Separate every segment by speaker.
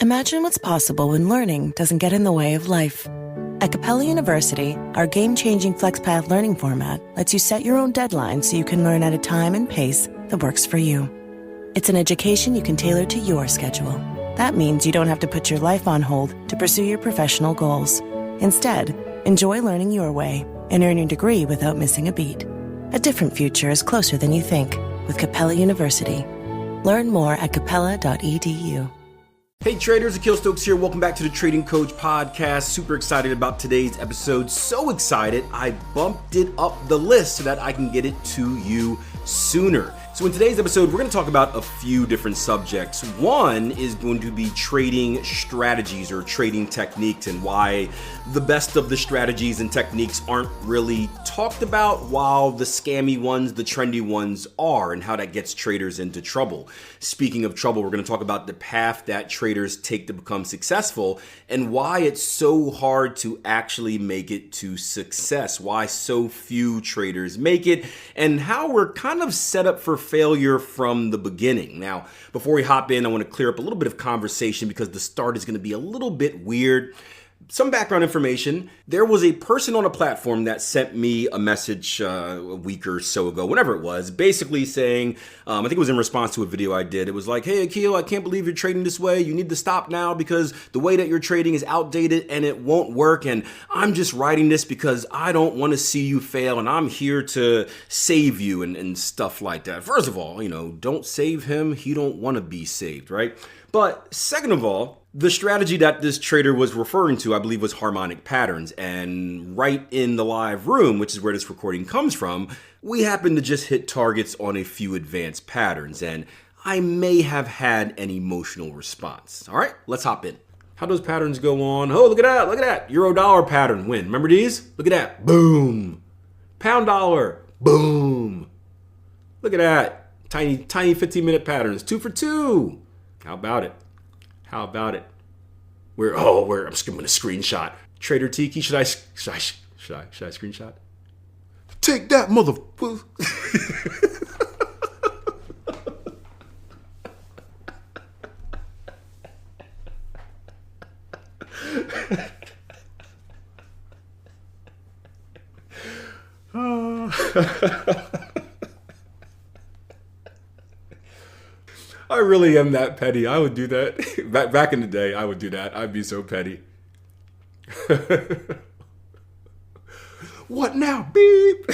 Speaker 1: Imagine what's possible when learning doesn't get in the way of life. At Capella University, our game-changing FlexPath learning format lets you set your own deadlines so you can learn at a time and pace that works for you. It's an education you can tailor to your schedule. That means you don't have to put your life on hold to pursue your professional goals. Instead, enjoy learning your way and earn your degree without missing a beat. A different future is closer than you think with Capella University. Learn more at capella.edu.
Speaker 2: Hey traders, Akil Stokes here. Welcome back to the Trading Coach Podcast. Super excited about today's episode. So excited, I bumped it up the list so that I can get it to you sooner. So in today's episode, we're going to talk about a few different subjects. One is going to be trading strategies or trading techniques and why the best of the strategies and techniques aren't really talked about while the scammy ones, the trendy ones are, and how that gets traders into trouble. Speaking of trouble, we're going to talk about the path that traders take to become successful and why it's so hard to actually make it to success, why so few traders make it, and how we're kind of set up for failure from the beginning. Now, before we hop in, I want to clear up a little bit of conversation because the start is going to be a little bit weird. Some background information. There was a person on a platform that sent me a message a week or so ago, whenever it was, basically saying, I think it was in response to a video I did. It was like, hey, Akil, I can't believe you're trading this way. You need to stop now because the way that you're trading is outdated and it won't work. And I'm just writing this because I don't want to see you fail and I'm here to save you and stuff like that. First of all, don't save him. He don't want to be saved, right? But second of all, the strategy that this trader was referring to, I believe, was harmonic patterns. And right in the live room, which is where this recording comes from, we happened to just hit targets on a few advanced patterns. And I may have had an emotional response. All right, let's hop in. How those patterns go on? Oh, look at that. Look at that. Euro dollar pattern win. Remember these? Look at that. Boom. Pound dollar. Boom. Look at that. Tiny 15-minute patterns. 2 for 2. How about it? How about it? I'm just giving a screenshot. Trader Tiki, should I screenshot? Take that, motherfucker. I really am that petty. I would do that. Back in the day, I would do that. I'd be so petty. What now? Beep.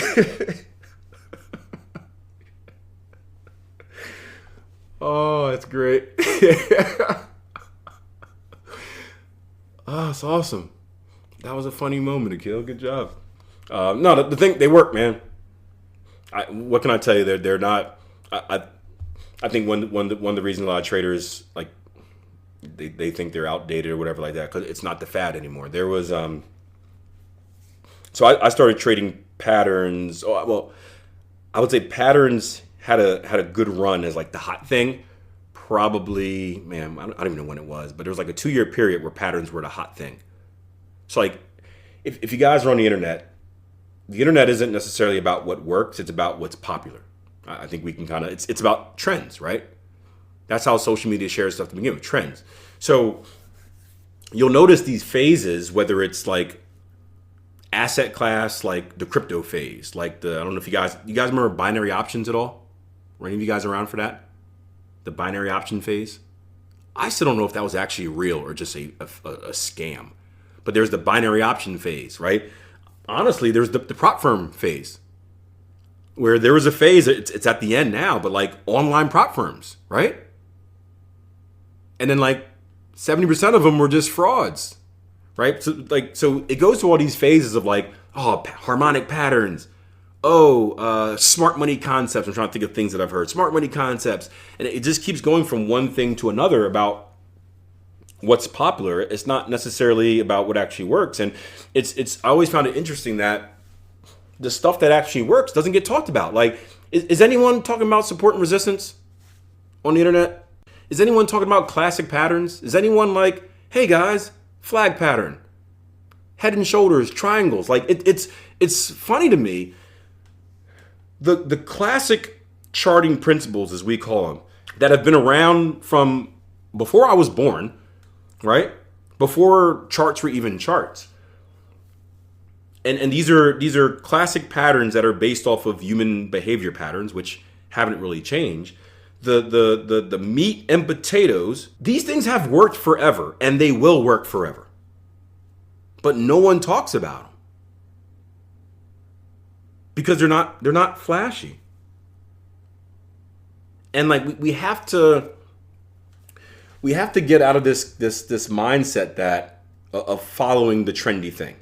Speaker 2: Oh, that's great. Oh, it's awesome. That was a funny moment, Akil. Good job. No, the thing, they work, man. What can I tell you? They're not. I think one of the reasons a lot of traders they think they're outdated or whatever like that because it's not the fad anymore. There was so I started trading patterns. Oh, well, I would say patterns had a good run as like the hot thing. Probably, man, I don't even know when it was, but there was like a 2-year period where patterns were the hot thing. So like, if you guys are on the internet isn't necessarily about what works; it's about what's popular. I think we can kind of, it's about trends, right? That's how social media shares stuff to begin with, trends. So you'll notice these phases, whether it's like asset class, like the crypto phase, like I don't know if you guys remember binary options at all? Were any of you guys around for that? The binary option phase? I still don't know if that was actually real or just a scam. But there's the binary option phase, right? Honestly, there's the prop firm phase. Where there was a phase, it's at the end now, but like online prop firms, right? And then like 70% of them were just frauds, right? So it goes to all these phases of like, harmonic patterns, smart money concepts. I'm trying to think of things that I've heard, smart money concepts. And it just keeps going from one thing to another about what's popular. It's not necessarily about what actually works. And I always found it interesting that the stuff that actually works doesn't get talked about. Like, is anyone talking about support and resistance on the internet? Is anyone talking about classic patterns? Is anyone like, hey guys, flag pattern, head and shoulders, triangles? Like it's funny to me. The classic charting principles, as we call them, that have been around from before I was born, right? Before charts were even charts. And these are classic patterns that are based off of human behavior patterns, which haven't really changed. The meat and potatoes, these things have worked forever and they will work forever. But no one talks about them because they're not flashy. And like we have to get out of this mindset that of following the trendy thing.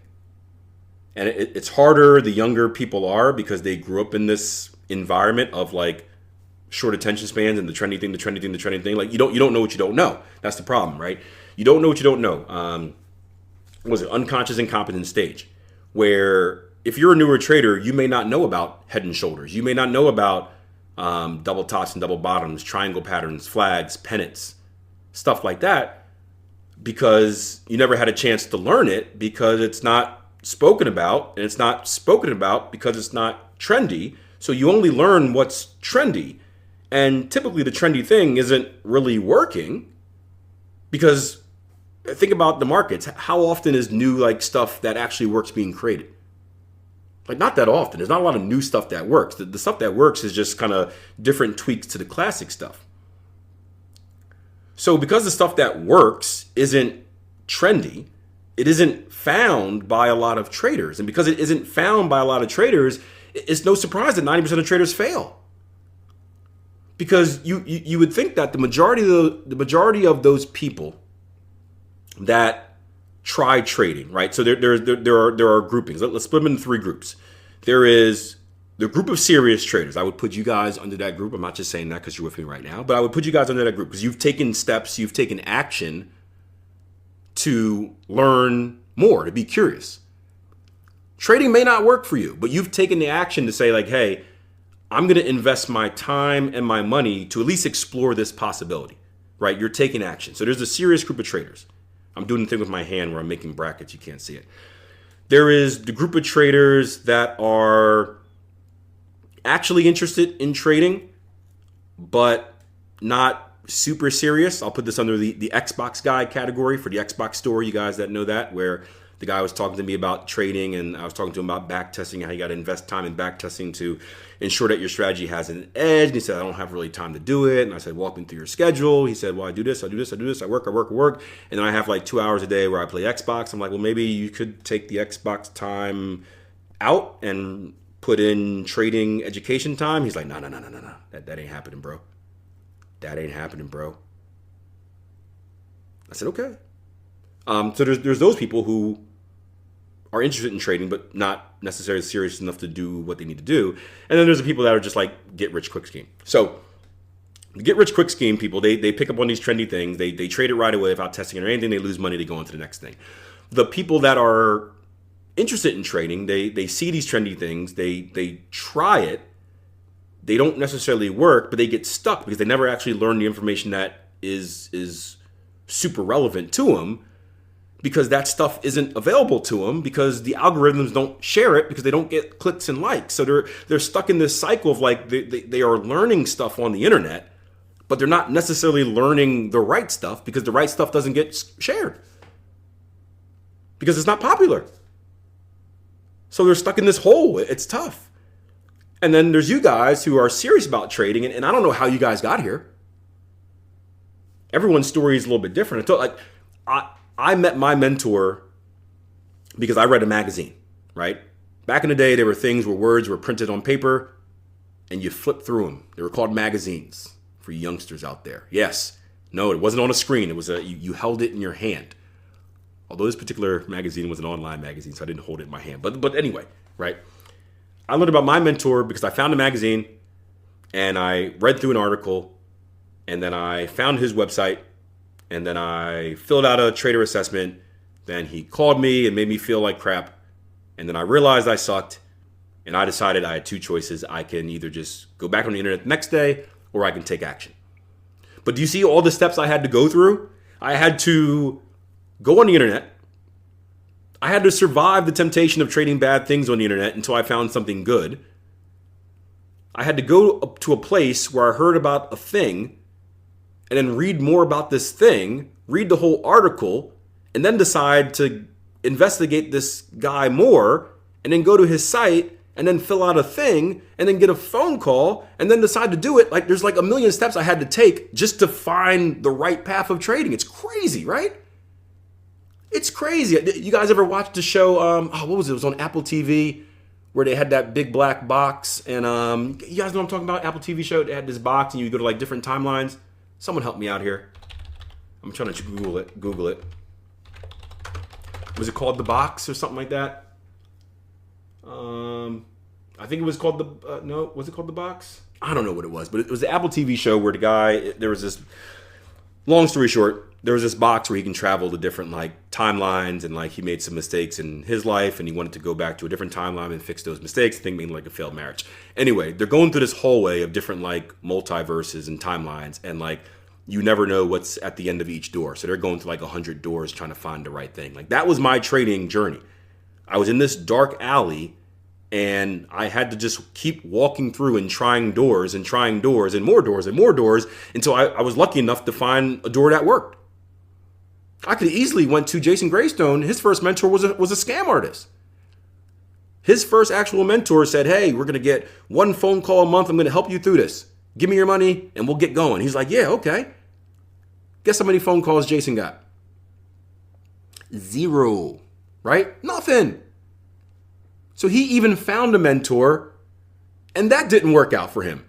Speaker 2: And it's harder the younger people are because they grew up in this environment of like short attention spans and the trendy thing. Like you don't know what you don't know. That's the problem, right? You don't know what you don't know. What was it? Unconscious incompetence stage, where if you're a newer trader, you may not know about head and shoulders. You may not know about double tops and double bottoms, triangle patterns, flags, pennants, stuff like that, because you never had a chance to learn it because it's not spoken about, and it's not spoken about because it's not trendy. So you only learn what's trendy. And typically the trendy thing isn't really working because think about the markets. How often is new like stuff that actually works being created? Like not that often. There's not a lot of new stuff that works. The stuff that works is just kind of different tweaks to the classic stuff. So because the stuff that works isn't trendy, it isn't found by a lot of traders. And because it isn't found by a lot of traders, it's no surprise that 90% of traders fail. Because you would think that the majority of those people that try trading, right? So there are groupings. Let's split them into three groups. There is the group of serious traders. I would put you guys under that group. I'm not just saying that because you're with me right now, but I would put you guys under that group because you've taken steps, you've taken action to learn more, to be curious. Trading may not work for you, but you've taken the action to say like, hey, I'm going to invest my time and my money to at least explore this possibility, right? You're taking action. So there's a serious group of traders. I'm doing the thing with my hand where I'm making brackets. You can't see it. There is the group of traders that are actually interested in trading, but not super serious. I'll put this under the Xbox guy category for the Xbox store. You guys that know that, where the guy was talking to me about trading and I was talking to him about back testing, how you got to invest time in back testing to ensure that your strategy has an edge. And he said, I don't have really time to do it. And I said, walk me through your schedule. He said, well, I do this. I work. And then I have like 2 hours a day where I play Xbox. I'm like, well, maybe you could take the Xbox time out and put in trading education time. He's like, no. That ain't happening, bro. That ain't happening, bro. I said, okay. So there's those people who are interested in trading, but not necessarily serious enough to do what they need to do. And then there's the people that are just like get rich quick scheme. So the get rich quick scheme people, they pick up on these trendy things. They trade it right away without testing it or anything. They lose money. They go on to the next thing. The people that are interested in trading, they see these trendy things. They try it. They don't necessarily work, but they get stuck because they never actually learn the information that is super relevant to them, because that stuff isn't available to them because the algorithms don't share it because they don't get clicks and likes. So they're stuck in this cycle of like they are learning stuff on the internet, but they're not necessarily learning the right stuff because the right stuff doesn't get shared because it's not popular. So they're stuck in this hole. It's tough. And then there's you guys who are serious about trading, and I don't know how you guys got here. Everyone's story is a little bit different. I met my mentor because I read a magazine, right? Back in the day, there were things where words were printed on paper and you flipped through them. They were called magazines for you youngsters out there. Yes. No, it wasn't on a screen. It was you held it in your hand. Although this particular magazine was an online magazine, so I didn't hold it in my hand. But anyway, right? I learned about my mentor because I found a magazine and I read through an article and then I found his website. And then I filled out a trader assessment. Then he called me and made me feel like crap. And then I realized I sucked. And I decided I had two choices. I can either just go back on the internet the next day or I can take action. But do you see all the steps I had to go through? I had to go on the internet. I had to survive the temptation of trading bad things on the internet until I found something good. I had to go up to a place where I heard about a thing and then read more about this thing, read the whole article, and then decide to investigate this guy more, and then go to his site, and then fill out a thing, and then get a phone call, and then decide to do it. Like, there's like a million steps I had to take just to find the right path of trading. It's crazy, right? It's crazy. You guys ever watched the show, what was it? It was on Apple TV, where they had that big black box. And you guys know what I'm talking about? Apple TV show, they had this box, and you go to like different timelines. Someone help me out here. I'm trying to Google it. Was it called The Box or something like that? I think it was called was it called The Box? I don't know what it was, but it was the Apple TV show where the guy, there was this, long story short, there was this box where he can travel to different like timelines, and like he made some mistakes in his life and he wanted to go back to a different timeline and fix those mistakes. I think maybe like a failed marriage. Anyway, they're going through this hallway of different like multiverses and timelines, and like you never know what's at the end of each door. So they're going through like 100 doors trying to find the right thing. Like, that was my trading journey. I was in this dark alley, and I had to just keep walking through and trying doors and more doors and more doors until I was lucky enough to find a door that worked. I could have easily went to Jason Greystone. His first mentor was a scam artist. His first actual mentor said, hey, we're going to get one phone call a month. I'm going to help you through this. Give me your money and we'll get going. He's like, yeah, okay. Guess how many phone calls Jason got? 0, right? Nothing. So he even found a mentor, and that didn't work out for him.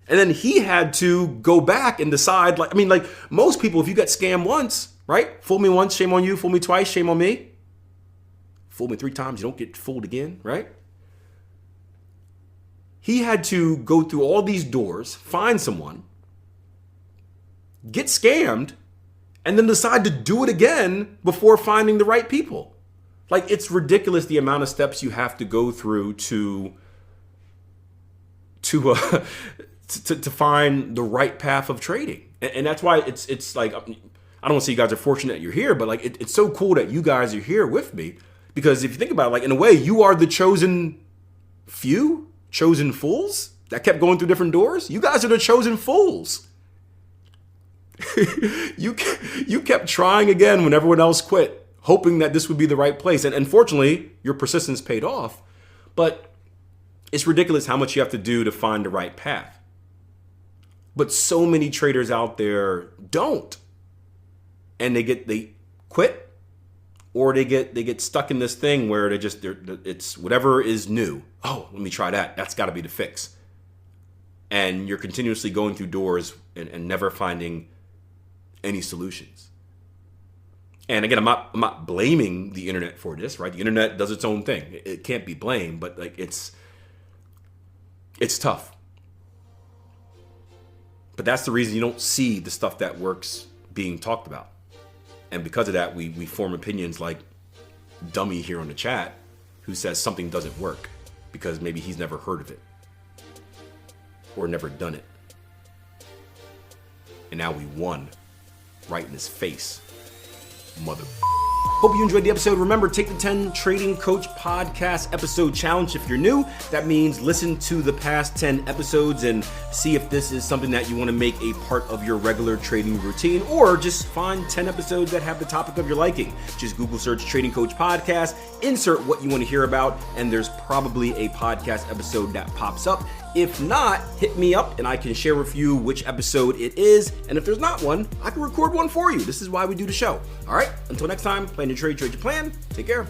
Speaker 2: And then he had to go back and decide, like most people, if you get scammed once, right? Fool me once, shame on you. Fool me twice, shame on me. Fool me 3 times, you don't get fooled again, right? He had to go through all these doors, find someone, get scammed, and then decide to do it again before finding the right people. Like, it's ridiculous the amount of steps you have to go through to find the right path of trading. And that's why it's like, I don't want to say you guys are fortunate that you're here, but like it's so cool that you guys are here with me, because if you think about it, like, in a way, you are the chosen few, chosen fools that kept going through different doors. You guys are the chosen fools. You kept trying again when everyone else quit, hoping that this would be the right place. And unfortunately, your persistence paid off. But it's ridiculous how much you have to do to find the right path. But so many traders out there don't. And they quit, or they get stuck in this thing where it's whatever is new. Oh, let me try that. That's got to be the fix. And you're continuously going through doors and never finding any solutions. And again, I'm not blaming the internet for this, right? The internet does its own thing. It can't be blamed, but like it's tough. But that's the reason you don't see the stuff that works being talked about. And because of that, we form opinions like Dummy here on the chat, who says something doesn't work because maybe he's never heard of it or never done it. And now we won right in his face. Mother. Hope you enjoyed the episode. Remember, take the 10 Trading Coach Podcast episode challenge. If you're new, that means listen to the past 10 episodes and see if this is something that you want to make a part of your regular trading routine, or just find 10 episodes that have the topic of your liking. Just Google search Trading Coach Podcast, insert what you want to hear about, and there's probably a podcast episode that pops up. If not, hit me up and I can share with you which episode it is. And if there's not one, I can record one for you. This is why we do the show. All right, until next time, plan your trade, trade your plan. Take care.